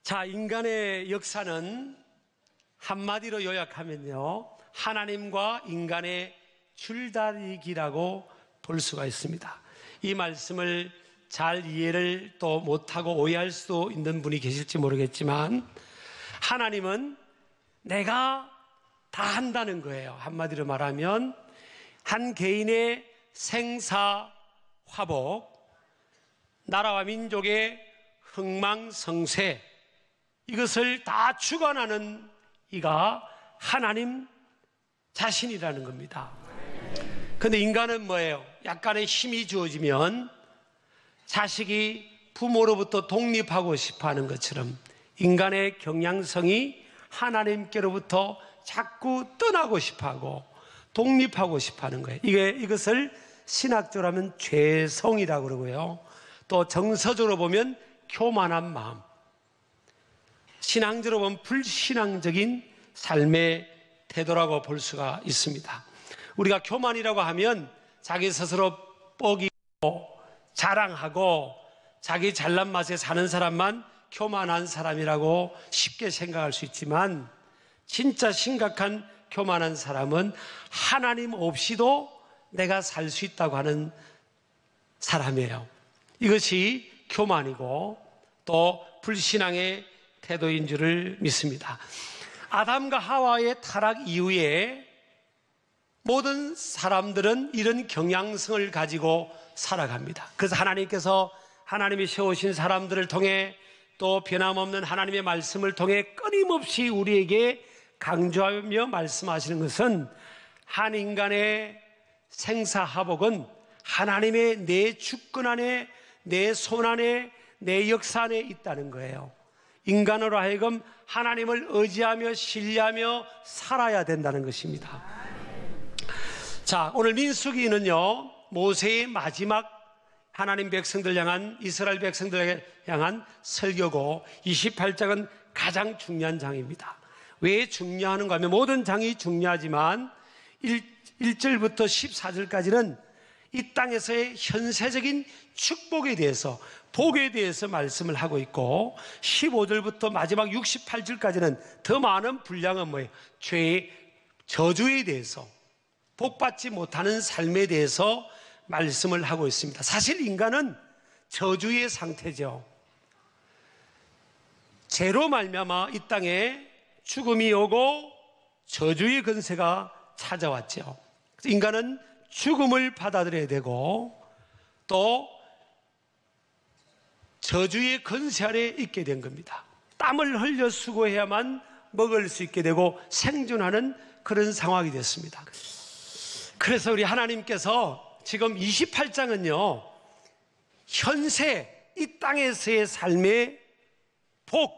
자, 인간의 역사는 한마디로 요약하면요, 하나님과 인간의 줄다리기라고 볼 수가 있습니다. 이 말씀을 잘 이해를 또 못하고 오해할 수도 있는 분이 계실지 모르겠지만, 하나님은 내가 다 한다는 거예요. 한마디로 말하면 한 개인의 생사화복, 나라와 민족의 흥망성쇠, 이것을 다 주관하는 이가 하나님 자신이라는 겁니다. 그런데 인간은 뭐예요? 약간의 힘이 주어지면 자식이 부모로부터 독립하고 싶어 하는 것처럼 인간의 경향성이 하나님께로부터 자꾸 떠나고 싶어 하고 독립하고 싶어 하는 거예요. 이것을 신학적으로 하면 죄성이라고 그러고요. 또 정서적으로 보면 교만한 마음, 신앙적으로 보면 불신앙적인 삶의 태도라고 볼 수가 있습니다. 우리가 교만이라고 하면 자기 스스로 뻐기고 자랑하고 자기 잘난 맛에 사는 사람만 교만한 사람이라고 쉽게 생각할 수 있지만, 진짜 심각한 교만한 사람은 하나님 없이도 내가 살 수 있다고 하는 사람이에요. 이것이 교만이고 또 불신앙의 태도인 줄을 믿습니다. 아담과 하와의 타락 이후에 모든 사람들은 이런 경향성을 가지고 살아갑니다. 그래서 하나님께서 하나님이 세우신 사람들을 통해 또 변함없는 하나님의 말씀을 통해 끊임없이 우리에게 강조하며 말씀하시는 것은, 한 인간의 생사화복은 하나님의 내 주권 안에, 내 손 안에, 내 역사 안에 있다는 거예요. 인간으로 하여금 하나님을 의지하며 신뢰하며 살아야 된다는 것입니다. 자, 오늘 민수기는요, 모세의 마지막 하나님 백성들 향한, 이스라엘 백성들 향한 설교고 28장은 가장 중요한 장입니다. 왜 중요한가 하면, 모든 장이 중요하지만 1절부터 14절까지는 이 땅에서의 현세적인 축복에 대해서, 복에 대해서 말씀을 하고 있고, 15절부터 마지막 68절까지는 더 많은 분량은 뭐예요? 죄의 저주에 대해서, 복받지 못하는 삶에 대해서 말씀을 하고 있습니다. 사실 인간은 저주의 상태죠. 죄로 말미암아 이 땅에 죽음이 오고 저주의 근세가 찾아왔죠. 인간은 죽음을 받아들여야 되고 또 저주의 근세 아래 있게 된 겁니다. 땀을 흘려 수고해야만 먹을 수 있게 되고 생존하는 그런 상황이 됐습니다. 그래서 우리 하나님께서 지금 28장은요, 현세 이 땅에서의 삶의 복,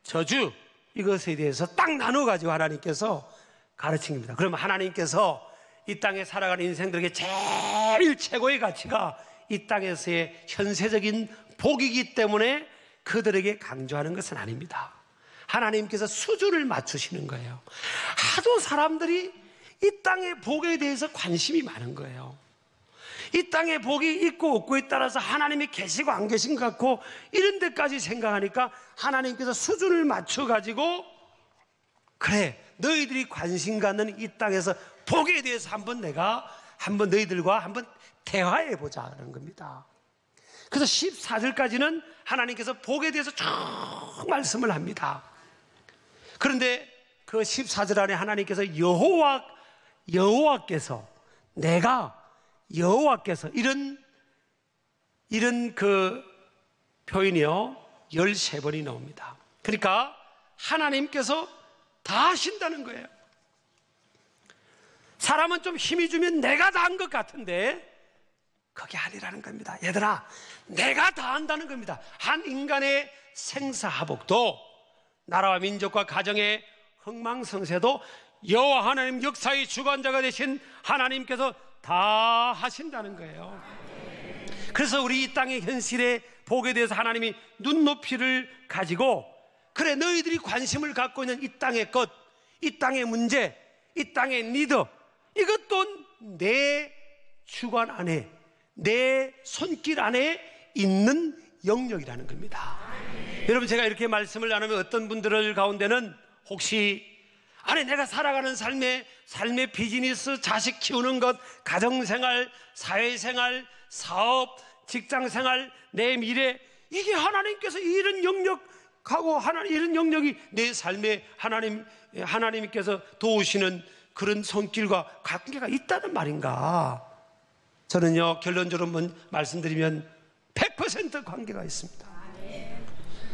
저주, 이것에 대해서 딱 나눠가지고 하나님께서 가르친 겁니다. 그러면 하나님께서 이 땅에 살아가는 인생들에게 제일 최고의 가치가 이 땅에서의 현세적인 복이기 때문에 그들에게 강조하는 것은 아닙니다. 하나님께서 수준을 맞추시는 거예요. 하도 사람들이 이 땅의 복에 대해서 관심이 많은 거예요. 이 땅에 복이 있고 없고에 따라서 하나님이 계시고 안 계신 것 같고 이런 데까지 생각하니까 하나님께서 수준을 맞춰가지고, 그래, 너희들이 관심 갖는 이 땅에서 복에 대해서 한번 너희들과 한번 대화해보자 하는 겁니다. 그래서 14절까지는 하나님께서 복에 대해서 쭉 말씀을 합니다. 그런데 그 14절 안에 하나님께서 여호와께서 이런 그 표현이요 13번이 나옵니다. 그러니까 하나님께서 다 하신다는 거예요. 사람은 좀 힘이 주면 내가 다 한 것 같은데 그게 아니라는 겁니다. 얘들아, 내가 다 한다는 겁니다. 한 인간의 생사화복도, 나라와 민족과 가정의 흥망성쇠도 여호와 하나님 역사의 주관자가 되신 하나님께서 다 하신다는 거예요. 그래서 우리 이 땅의 현실의 복에 대해서 하나님이 눈높이를 가지고, 그래, 너희들이 관심을 갖고 있는 이 땅의 것, 이 땅의 문제, 이 땅의 니드, 이것도 내 주관 안에, 내 손길 안에 있는 영역이라는 겁니다. 여러분, 제가 이렇게 말씀을 나누면 어떤 분들 가운데는 혹시 아니 내가 살아가는 삶의 비즈니스, 자식 키우는 것, 가정생활, 사회생활, 사업, 직장생활, 내 미래, 이게 하나님께서 이런 영역하고 이런 영역이 내 삶에 하나님께서 도우시는 그런 손길과 관계가 있다는 말인가? 저는요, 결론적으로 말씀드리면 100% 관계가 있습니다.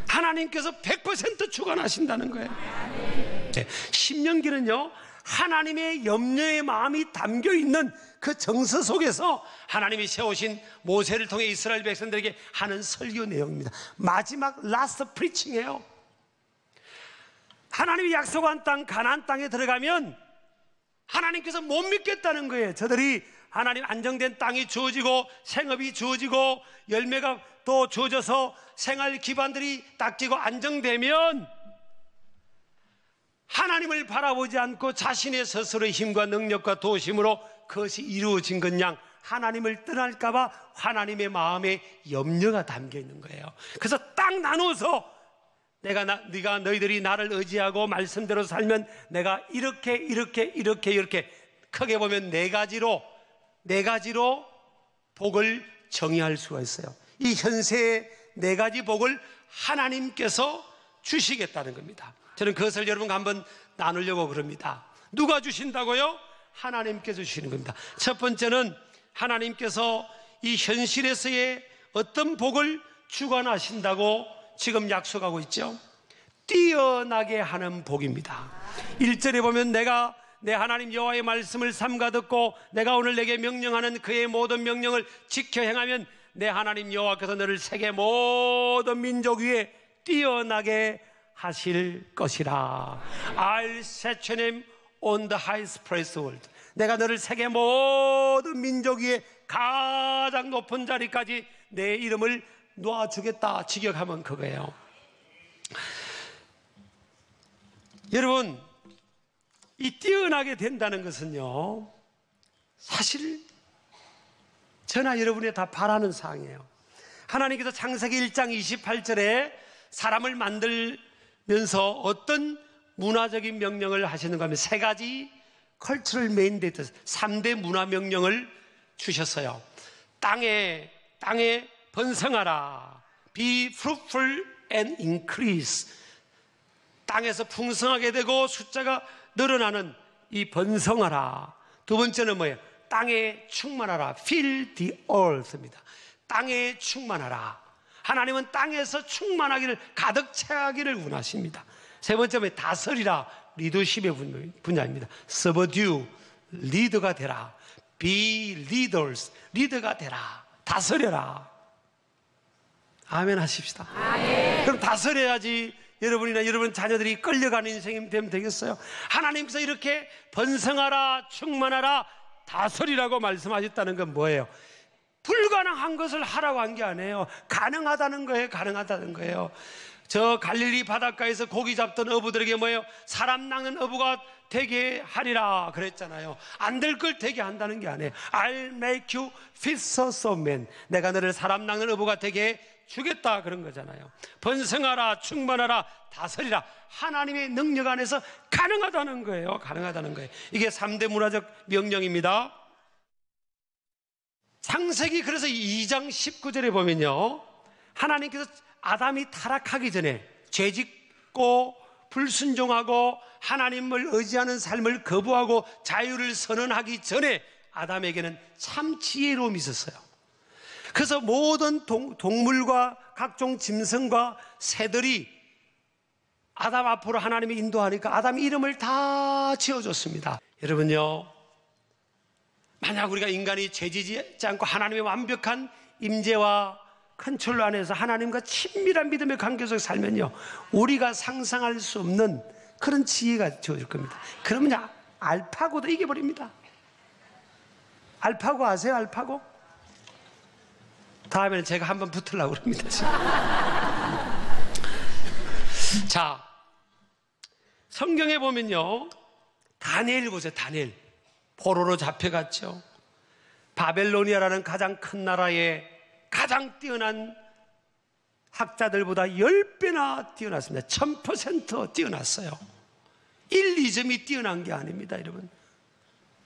하나님께서 100% 주관하신다는 거예요. 신명기는요, 하나님의 염려의 마음이 담겨있는 그 정서 속에서 하나님이 세우신 모세를 통해 이스라엘 백성들에게 하는 설교 내용입니다. 마지막 라스트 프리칭이에요. 하나님이 약속한 땅, 가나안 땅에 들어가면 하나님께서 못 믿겠다는 거예요. 저들이 하나님 안정된 땅이 주어지고 생업이 주어지고 열매가 또 주어져서 생활 기반들이 닦이고 안정되면 하나님을 바라보지 않고 자신의 스스로의 힘과 능력과 도심으로 그것이 이루어진 것 양 하나님을 떠날까봐 하나님의 마음에 염려가 담겨 있는 거예요. 그래서 딱 나눠서 네가 너희들이 나를 의지하고 말씀대로 살면 내가 이렇게 크게 보면 네 가지로 복을 정의할 수가 있어요. 이 현세의 네 가지 복을 하나님께서 주시겠다는 겁니다. 저는 그것을 여러분과 한번 나누려고 그럽니다. 누가 주신다고요? 하나님께서 주시는 겁니다. 첫 번째는 하나님께서 이 현실에서의 어떤 복을 주관하신다고 지금 약속하고 있죠. 뛰어나게 하는 복입니다. 1절에 보면 내가 내 하나님 여호와의 말씀을 삼가 듣고 내가 오늘 내게 명령하는 그의 모든 명령을 지켜 행하면 내 하나님 여호와께서 너를 세계 모든 민족 위에 뛰어나게 하실 것이라. I'll set your name on the highest place world. 내가 너를 세계 모든 민족 위에 가장 높은 자리까지 내 이름을 놓아주겠다. 직역하면 그거예요. 여러분, 이 뛰어나게 된다는 것은요, 사실 저나 여러분이 다 바라는 사항이에요. 하나님께서 창세기 1장 28절에 사람을 만들면서 어떤 문화적인 명령을 하시는가 하면 세 가지 컬처럴 메인데이트, 3대 문화 명령을 주셨어요. 땅에 번성하라. Be fruitful and increase. 땅에서 풍성하게 되고 숫자가 늘어나는 이 번성하라. 두 번째는 뭐예요? 땅에 충만하라. Fill the earth입니다. 땅에 충만하라. 하나님은 땅에서 충만하기를, 가득 채하기를 원하십니다. 세 번째는 다스리라. 리더십의 분야입니다. Subdue, 리더가 되라. Be leaders, 리더가 되라. 다스려라. 아멘 하십시다. 아멘. 그럼 다스려야지 여러분이나 여러분 자녀들이 끌려가는 인생이 되면 되겠어요? 하나님께서 이렇게 번성하라, 충만하라, 다스리라고 말씀하셨다는 건 뭐예요? 불가능한 것을 하라고 한 게 아니에요. 가능하다는 거예요. 가능하다는 거예요. 저 갈릴리 바닷가에서 고기 잡던 어부들에게 뭐예요? 사람 낚는 어부가 되게 하리라 그랬잖아요. 안 될 걸 되게 한다는 게 아니에요. I'll make you fishers of men. 내가 너를 사람 낚는 어부가 되게 주겠다 그런 거잖아요. 번성하라, 충만하라, 다스리라. 하나님의 능력 안에서 가능하다는 거예요. 가능하다는 거예요. 이게 3대 문화적 명령입니다. 창세기 그래서 2장 19절에 보면요, 하나님께서 아담이 타락하기 전에 죄짓고 불순종하고 하나님을 의지하는 삶을 거부하고 자유를 선언하기 전에 아담에게는 참 지혜로움이 있었어요. 그래서 모든 동물과 각종 짐승과 새들이 아담 앞으로 하나님이 인도하니까 아담 이름을 다 지어줬습니다. 여러분요, 만약 우리가 인간이 죄지지 않고 하나님의 완벽한 임재와 컨트롤 안에서 하나님과 친밀한 믿음의 관계 속에 살면요, 우리가 상상할 수 없는 그런 지혜가 주어질 겁니다. 그러면 알파고도 이겨버립니다. 알파고 아세요? 알파고? 다음에는 제가 한번 붙으려고 그럽니다. 자, 성경에 보면요, 다니엘 보세요. 다니엘 포로로 잡혀갔죠. 바벨로니아라는 가장 큰 나라의 가장 뛰어난 학자들보다 10배나 뛰어났습니다. 1000% 뛰어났어요. 1, 2점이 뛰어난 게 아닙니다, 여러분.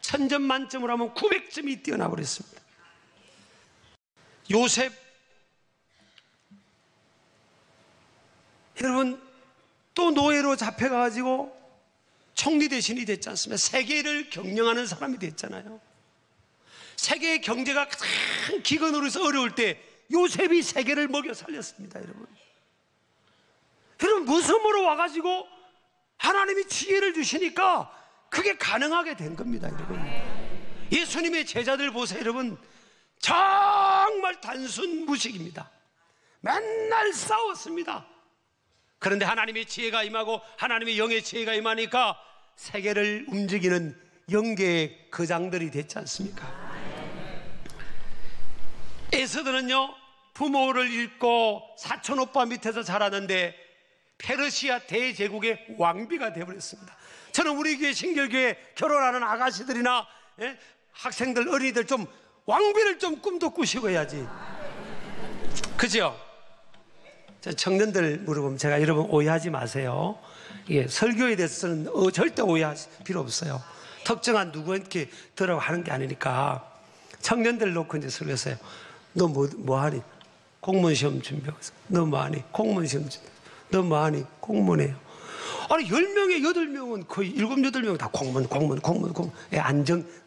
1000점 만점으로 하면 900점이 뛰어나 버렸습니다. 요셉, 여러분, 또 노예로 잡혀가지고 총리 대신이 됐지 않습니까? 세계를 경영하는 사람이 됐잖아요. 세계의 경제가 가장 기근으로서 어려울 때 요셉이 세계를 먹여 살렸습니다, 여러분. 여러분, 무덤으로 와가지고 하나님이 지혜를 주시니까 그게 가능하게 된 겁니다, 여러분. 예수님의 제자들 보세요, 여러분. 정말 단순 무식입니다. 맨날 싸웠습니다. 그런데 하나님의 지혜가 임하고 하나님의 영의 지혜가 임하니까 세계를 움직이는 영계의 거장들이 됐지 않습니까? 에서드는요, 부모를 잃고 사촌 오빠 밑에서 자랐는데 페르시아 대제국의 왕비가 되어버렸습니다. 저는 우리 교회 신결교회 결혼하는 아가씨들이나 학생들, 어린이들 좀 왕비를 좀 꿈도 꾸시고 해야지. 그죠? 청년들 물어보면 제가 여러분 오해하지 마세요. 예, 설교에 대해서는 절대 오해할 필요 없어요. 특정한 누구한테 들으라고 하는 게 아니니까. 청년들 놓고 이제 설교했어요. 너 뭐 하니? 공무원 시험 준비하고 있어. 너 뭐 하니? 공무원 시험 준비. 너 뭐 하니? 공무원이에요. 아니 10명에 8명은 거의 7, 8명 다 공무원. 예,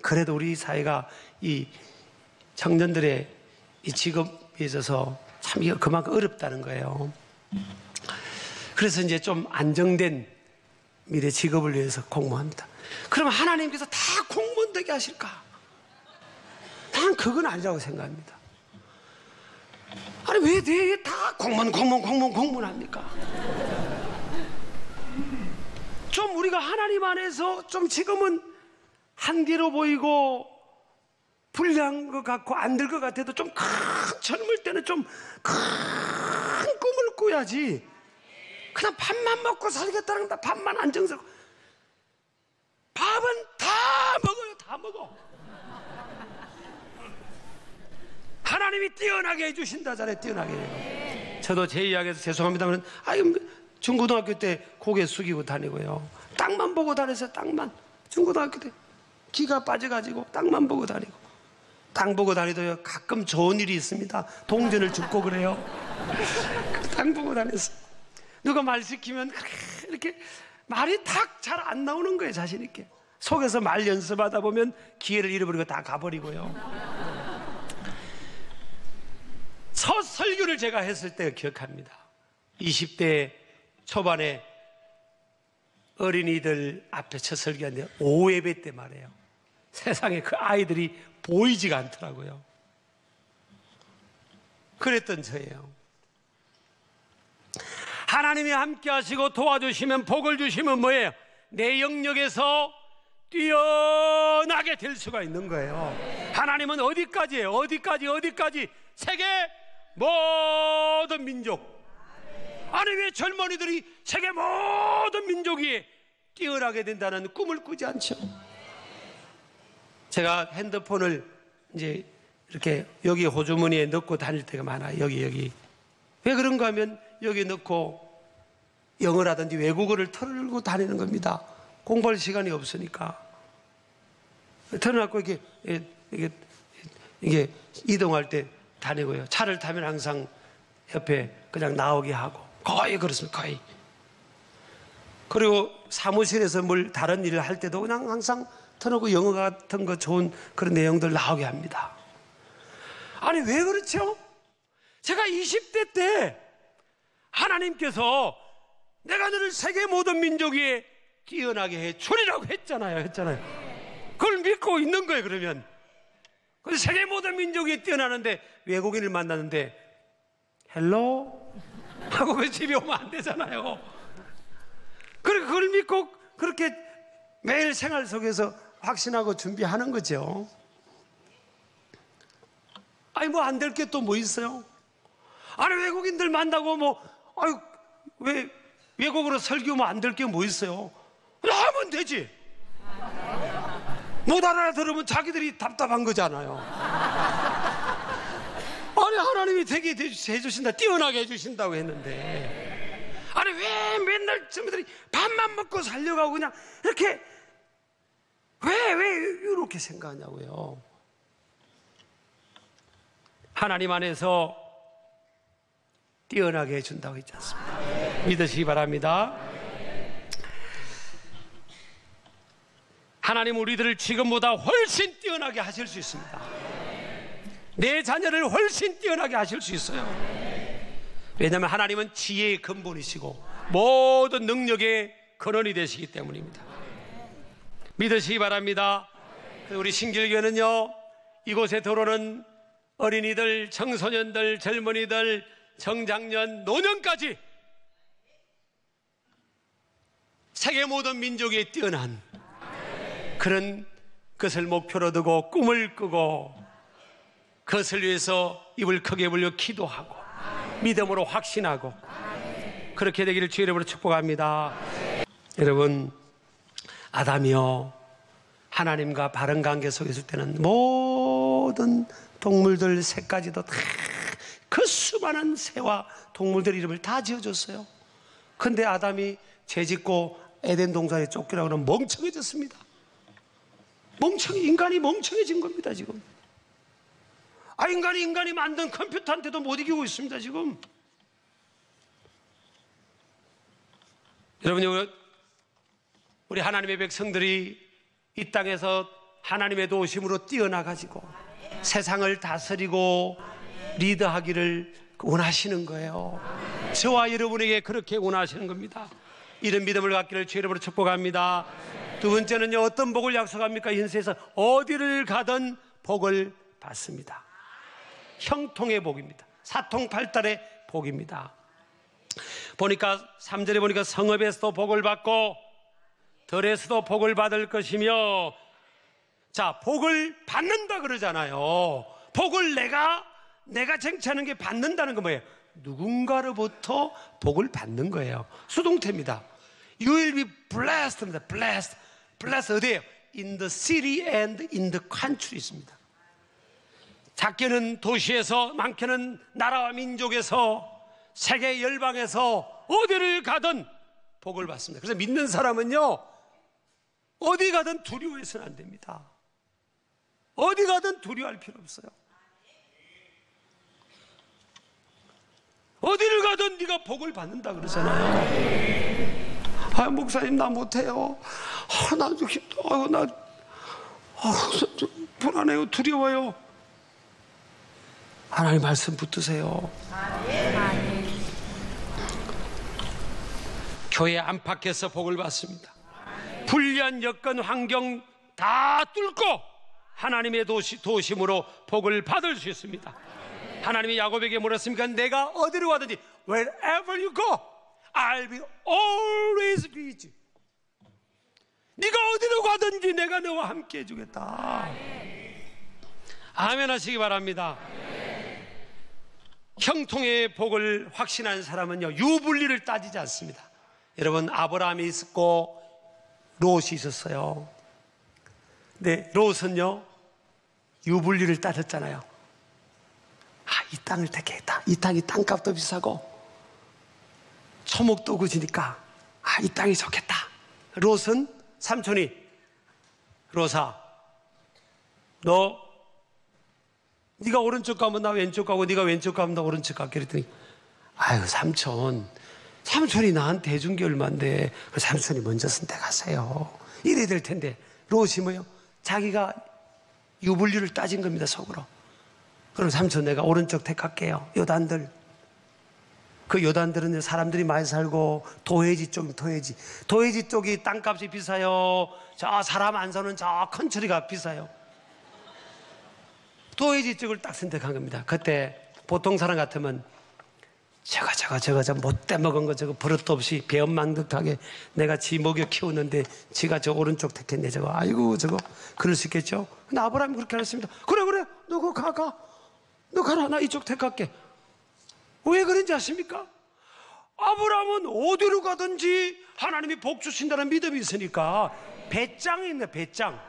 그래도 우리 사회가 이 청년들의 이 직업에 있어서 참 이거 그만큼 어렵다는 거예요. 그래서 이제 좀 안정된 미래 직업을 위해서 공부합니다. 그럼 하나님께서 다 공무원 되게 하실까? 난 그건 아니라고 생각합니다. 아니 왜 다 공무원 합니까? 좀 우리가 하나님 안에서 좀 지금은 한계로 보이고 불리한 것 같고 안 될 것 같아도 좀 젊을 때는 좀 큰 꿈을 꾸야지. 그냥 밥만 먹고 살겠다는 거다. 밥만 안정스럽고. 밥은 다 먹어요. 다 먹어. 하나님이 뛰어나게 해주신다잖아요. 뛰어나게 해요. 저도 제 이야기에서 죄송합니다만 중고등학교 때 고개 숙이고 다니고요. 땅만 보고 다녔어요. 땅만. 중고등학교 때 기가 빠져가지고 땅만 보고 다니고. 땅 보고 다니도요 가끔 좋은 일이 있습니다. 동전을 줍고 그래요. 땅 보고 다녔어. 누가 말 시키면 이렇게 말이 탁 잘 안 나오는 거예요. 자신 있게. 속에서 말 연습하다 보면 기회를 잃어버리고 다 가버리고요. 첫 설교를 제가 했을 때 기억합니다. 20대 초반에 어린이들 앞에 첫 설교하는데 5예배 때 말이에요. 세상에 그 아이들이 보이지가 않더라고요. 그랬던 저예요. 하나님이 함께 하시고 도와주시면, 복을 주시면 뭐예요? 내 영역에서 뛰어나게 될 수가 있는 거예요. 하나님은 어디까지예요? 어디까지? 세계 모든 민족. 아니 왜 젊은이들이 세계 모든 민족이 뛰어나게 된다는 꿈을 꾸지 않죠? 제가 핸드폰을 이제 이렇게 여기 호주머니에 넣고 다닐 때가 많아요. 여기. 왜 그런가 하면 여기 넣고 영어라든지 외국어를 털고 다니는 겁니다. 공부할 시간이 없으니까. 털어놓고 이게 이동할 때 다니고요. 차를 타면 항상 옆에 그냥 나오게 하고. 거의 그렇습니다. 거의. 그리고 사무실에서 다른 일을 할 때도 그냥 항상 터놓고 영어 같은 거 좋은 그런 내용들 나오게 합니다. 아니 왜 그렇죠? 제가 20대 때 하나님께서 내가 너를 세계 모든 민족이 뛰어나게 해 주리라고 했잖아요. 그걸 믿고 있는 거예요. 그러면 근데 세계 모든 민족이 뛰어나는데 외국인을 만났는데 헬로 하고 그 집에 오면 안 되잖아요. 그걸 믿고 그렇게 매일 생활 속에서 확신하고 준비하는 거죠. 아니 뭐 안 될 게 또 뭐 있어요? 아니 외국인들 만나고 왜 외국어로 설교하면 안 될 게 뭐 있어요? 하면 되지. 못 알아들으면 자기들이 답답한 거잖아요. 아니 하나님이 되게 해주신다, 뛰어나게 해주신다고 했는데, 아니 왜 맨날 저들이 밥만 먹고 살려가고 그냥 이렇게 왜 이렇게 생각하냐고요. 하나님 안에서 뛰어나게 해준다고 했지 않습니까? 믿으시기 바랍니다. 하나님 우리들을 지금보다 훨씬 뛰어나게 하실 수 있습니다. 내 자녀를 훨씬 뛰어나게 하실 수 있어요. 왜냐하면 하나님은 지혜의 근본이시고 모든 능력의 근원이 되시기 때문입니다. 믿으시기 바랍니다. 우리 신길교회는요, 이곳에 들어오는 어린이들, 청소년들, 젊은이들, 청장년, 노년까지 세계 모든 민족에 뛰어난 그런 것을 목표로 두고 꿈을 꾸고 그것을 위해서 입을 크게 벌려 기도하고 믿음으로 확신하고 그렇게 되기를 주의 이름으로 축복합니다. 여러분, 아담이요, 하나님과 바른 관계 속에 있을 때는 모든 동물들 새까지도 다 그 수많은 새와 동물들 이름을 다 지어줬어요. 근데 아담이 죄짓고 에덴 동산에 쫓기라고 하면 멍청해졌습니다. 인간이 멍청해진 겁니다, 지금. 인간이 만든 컴퓨터한테도 못 이기고 있습니다, 지금. 여러분, 우리 하나님의 백성들이 이 땅에서 하나님의 도우심으로 뛰어나가지고 세상을 다스리고 리드하기를 원하시는 거예요. 저와 여러분에게 그렇게 원하시는 겁니다. 이런 믿음을 갖기를 주의 이름으로 축복합니다. 두 번째는요, 어떤 복을 약속합니까? 인생에서 어디를 가든 복을 받습니다. 형통의 복입니다. 사통팔달의 복입니다. 보니까 3절에 보니까 성읍에서도 복을 받고 들에서도 복을 받을 것이며, 자, 복을 받는다 그러잖아요. 복을 내가 쟁취하는 게 받는다는 건 뭐예요? 누군가로부터 복을 받는 거예요. 수동태입니다. You will be blessed입니다. blessed 어디예요? In the city and in the country 있습니다. 작게는 도시에서, 많게는 나라와 민족에서, 세계 열방에서 어디를 가든 복을 받습니다. 그래서 믿는 사람은요, 어디 가든 두려워해서는 안 됩니다. 어디 가든 두려워할 필요 없어요. 어디를 가든 네가 복을 받는다 그러잖아요. 목사님 나 못해요. 나 힘들어요. 나 불안해요. 두려워요. 하나님 말씀 붙드세요. 교회 안팎에서 복을 받습니다. 불리한 여건 환경 다 뚫고 하나님의 도우심으로 복을 받을 수 있습니다. 하나님이 야곱에게 물었습니까? 내가 어디로 가든지 wherever you go, I'll be always with you. 네가 어디로 가든지 내가 너와 함께 해주겠다. 아멘 하시기 바랍니다. 형통의 복을 확신한 사람은요, 유불리를 따지지 않습니다. 여러분, 아브라함이 있었고 롯이 있었어요. 근데 롯은요, 유불리를 따졌잖아요. 이 땅을 택했다. 이 땅이 땅값도 비싸고 초목도 그지니까 이 땅이 좋겠다. 롯은 삼촌이, 롯아, 네가 오른쪽 가면 나 왼쪽 가고 네가 왼쪽 가면 나 오른쪽 가게 그랬더니, 아유 삼촌이 나한테 해준 게 얼만데 삼촌이 먼저 선택하세요. 이래야 될 텐데 롯이 뭐요? 자기가 유불리를 따진 겁니다, 속으로. 그럼 삼촌 내가 오른쪽 택할게요. 요단들, 그 요단들은 사람들이 많이 살고 도해지 쪽이 땅값이 비싸요. 저 사람 안 사는 저 컨트리가 비싸요. 도해지 쪽을 딱 선택한 겁니다. 그때 보통 사람 같으면 저거 못돼 먹은 거 저거 버릇도 없이 배엄망덕하게 내가 지 먹여 키우는데 지가 저 오른쪽 택했네. 저거 아이고 저거 그럴 수 있겠죠. 근데 아브라함이 그렇게 안 했습니다. 그래 너 그거 너 가라. 나 이쪽 택할게. 왜 그런지 아십니까? 아브라함은 어디로 가든지 하나님이 복 주신다는 믿음이 있으니까 배짱이 있네. 배짱.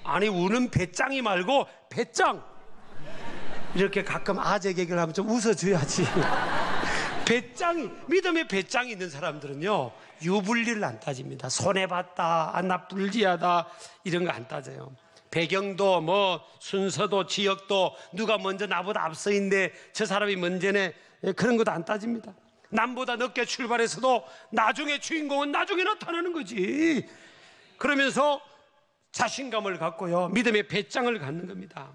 아니 우는 배짱이 말고 배짱. 이렇게 가끔 아재 개그를 하면 좀 웃어줘야지. 믿음의 배짱이 있는 사람들은요, 유불리를 안 따집니다. 손해봤다, 나 불리하다, 이런 거 안 따져요. 배경도 뭐 순서도 지역도 누가 먼저 나보다 앞서 있는데 저 사람이 먼저네, 그런 것도 안 따집니다. 남보다 늦게 출발해서도 나중에 주인공은 나중에 나타나는 거지. 그러면서 자신감을 갖고요, 믿음의 배짱을 갖는 겁니다.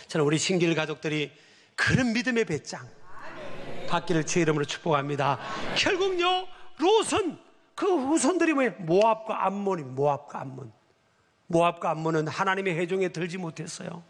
저는 우리 신길 가족들이 그런 믿음의 배짱 갖기를 주의 이름으로 축복합니다. 결국요, 롯은 그 후손들이 뭐예요? 모압과 암몬입니다. 모압과 암몬은 하나님의 회종에 들지 못했어요.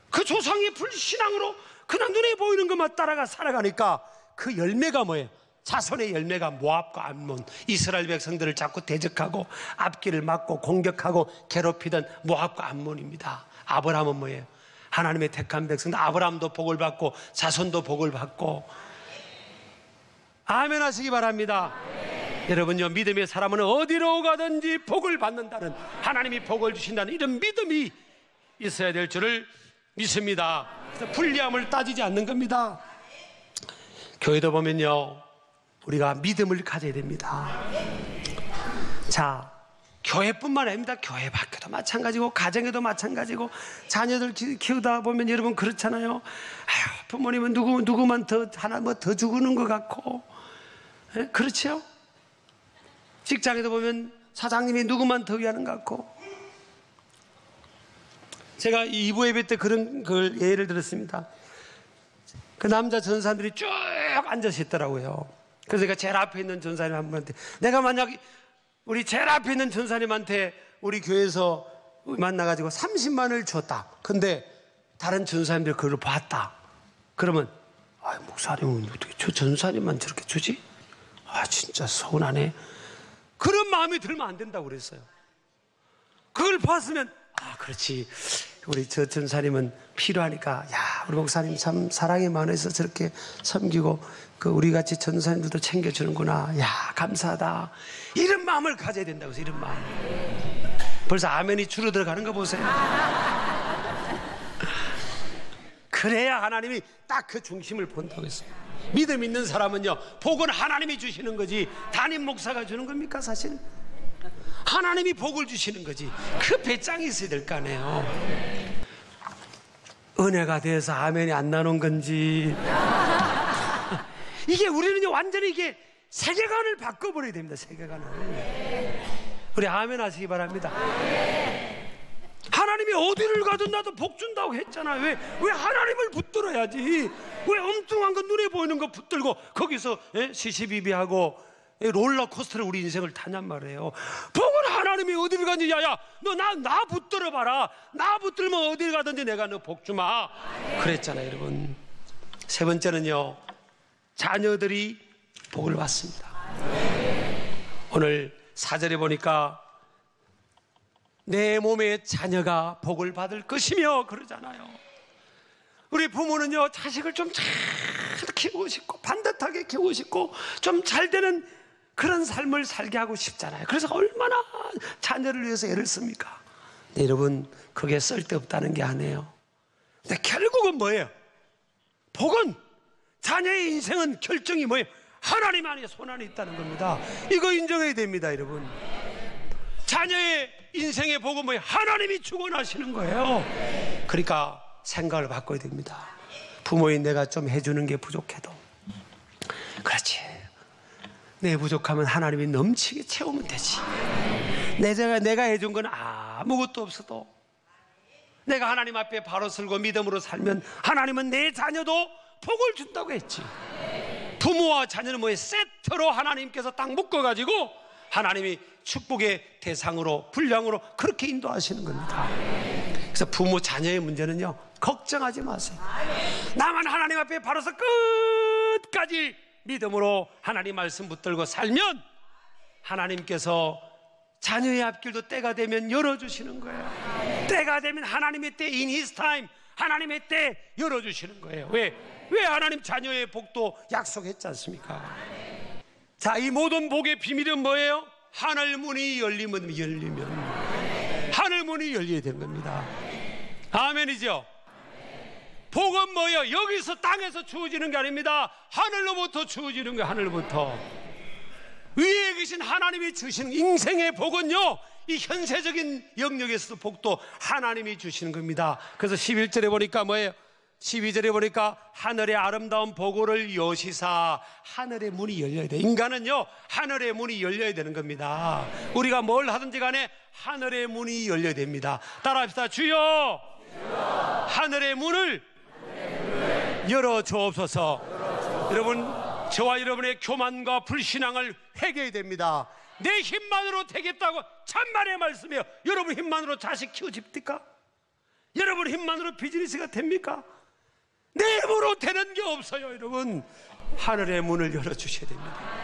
그 조상의 불신앙으로 그냥 눈에 보이는 것만 따라가 살아가니까 그 열매가 뭐예요? 자손의 열매가 모압과 암몬, 이스라엘 백성들을 자꾸 대적하고 앞길을 막고 공격하고 괴롭히던 모압과 암몬입니다. 아브라함은 뭐예요? 하나님의 택한 백성들, 아브라함도 복을 받고 자손도 복을 받고. 아멘 하시기 바랍니다. 여러분요, 믿음의 사람은 어디로 가든지 복을 받는다는, 하나님이 복을 주신다는 이런 믿음이 있어야 될 줄을 믿습니다. 그래서 불리함을 따지지 않는 겁니다. 교회도 보면요, 우리가 믿음을 가져야 됩니다. 자, 교회뿐만 아닙니다. 교회 밖에도 마찬가지고 가정에도 마찬가지고, 자녀들 키우다 보면 여러분 그렇잖아요. 아유, 부모님은 누구만 더 하나 뭐 더 주는 것 같고, 예? 그렇죠? 직장에도 보면 사장님이 누구만 더 위하는 것 같고. 제가 2부 예배 때 그런 걸 예를 들었습니다. 그 남자 전사님들이 쭉 앉아서 있더라고요. 그래서 제가 제일 앞에 있는 전사님 한 분한테, 내가 만약 우리 제일 앞에 있는 전사님한테 우리 교회에서 만나가지고 30만을 줬다. 근데 다른 전사님들 그걸 봤다. 그러면, 아, 목사님은 어떻게 저 전사님만 저렇게 주지? 아, 진짜 서운하네. 그런 마음이 들면 안 된다고 그랬어요. 그걸 봤으면, 아, 그렇지, 우리 저 전사님은 필요하니까, 야, 우리 목사님 참 사랑이 많아서 저렇게 섬기고 그 우리 같이 전사님들도 챙겨주는구나, 야, 감사하다, 이런 마음을 가져야 된다고 해서. 이런 마음. 벌써 아멘이 줄어들어가는 거 보세요. 그래야 하나님이 딱 그 중심을 본다고 했어요. 믿음 있는 사람은요, 복은 하나님이 주시는 거지 담임 목사가 주는 겁니까? 사실 하나님이 복을 주시는 거지. 그 배짱이 있어야 될 거 아니에요. 은혜가 돼서 아멘이 안 나는 건지. 이게 우리는요, 완전히 이게 세계관을 바꿔버려야 됩니다. 세계관을. 우리 아멘 하시기 바랍니다. 하나님이 어디를 가든 나도 복 준다고 했잖아요. 왜 하나님을 붙들어야지? 왜 엉뚱한 거, 눈에 보이는 거 붙들고 거기서 시시비비하고 롤러코스터를 우리 인생을 타냔 말이에요. 복은 하나님이 어디를 가든지, 야야, 너 나 붙들어봐라. 나 붙들면 어디를 가든지 내가 너 복 주마, 그랬잖아요, 여러분. 세 번째는요, 자녀들이 복을 받습니다. 오늘 4절에 보니까 내 몸의 자녀가 복을 받을 것이며 그러잖아요. 우리 부모는요, 자식을 좀 잘 키우고 싶고 반듯하게 키우고 싶고 좀 잘 되는 그런 삶을 살게 하고 싶잖아요. 그래서 얼마나 자녀를 위해서 애를 씁니까? 네, 여러분, 그게 쓸데없다는 게 아니에요. 근데 결국은 뭐예요? 복은, 자녀의 인생은 결정이 뭐예요? 하나님 안에 손안에 있다는 겁니다. 이거 인정해야 됩니다, 여러분. 자녀의 인생의 복은 뭐예요? 하나님이 축원하시는 거예요. 그러니까 생각을 바꿔야 됩니다. 부모인 내가 좀 해주는 게 부족해도, 그렇지, 내 부족하면 하나님이 넘치게 채우면 되지. 내가 해준 건 아무것도 없어도 내가 하나님 앞에 바로 서고 믿음으로 살면 하나님은 내 자녀도 복을 준다고 했지. 부모와 자녀는 뭐예요? 세트로 하나님께서 딱 묶어가지고 하나님이 축복의 대상으로, 분량으로 그렇게 인도하시는 겁니다. 그래서 부모 자녀의 문제는요, 걱정하지 마세요. 나만 하나님 앞에 바로서 끝까지 믿음으로 하나님 말씀 붙들고 살면 하나님께서 자녀의 앞길도 때가 되면 열어주시는 거예요. 때가 되면 하나님의 때, in his time, 하나님의 때 열어주시는 거예요. 왜 하나님 자녀의 복도 약속했지 않습니까? 자, 이 모든 복의 비밀은 뭐예요? 하늘 문이 열리면 하늘 문이 열려야 되는 겁니다. 아멘이죠? 복은 뭐예요? 여기서 땅에서 주어지는 게 아닙니다. 하늘로부터 주어지는 거예요. 하늘로부터. 위에 계신 하나님이 주시는 인생의 복은요, 이 현세적인 영역에서도 복도 하나님이 주시는 겁니다. 그래서 11절에 보니까 뭐예요? 12절에 보니까 하늘의 아름다운 보고를 여시사. 하늘의 문이 열려야 돼. 인간은요, 하늘의 문이 열려야 되는 겁니다. 우리가 뭘 하든지 간에 하늘의 문이 열려야 됩니다. 따라합시다. 주여, 하늘의 문을 열어 주옵소서. 여러분, 저와 여러분의 교만과 불신앙을 회개해야 됩니다. 내 힘만으로 되겠다고 천만의 말씀이에요. 여러분 힘만으로 자식 키워집니까? 여러분 힘만으로 비즈니스가 됩니까? 내 힘으로 되는 게 없어요. 여러분, 하늘의 문을 열어주셔야 됩니다.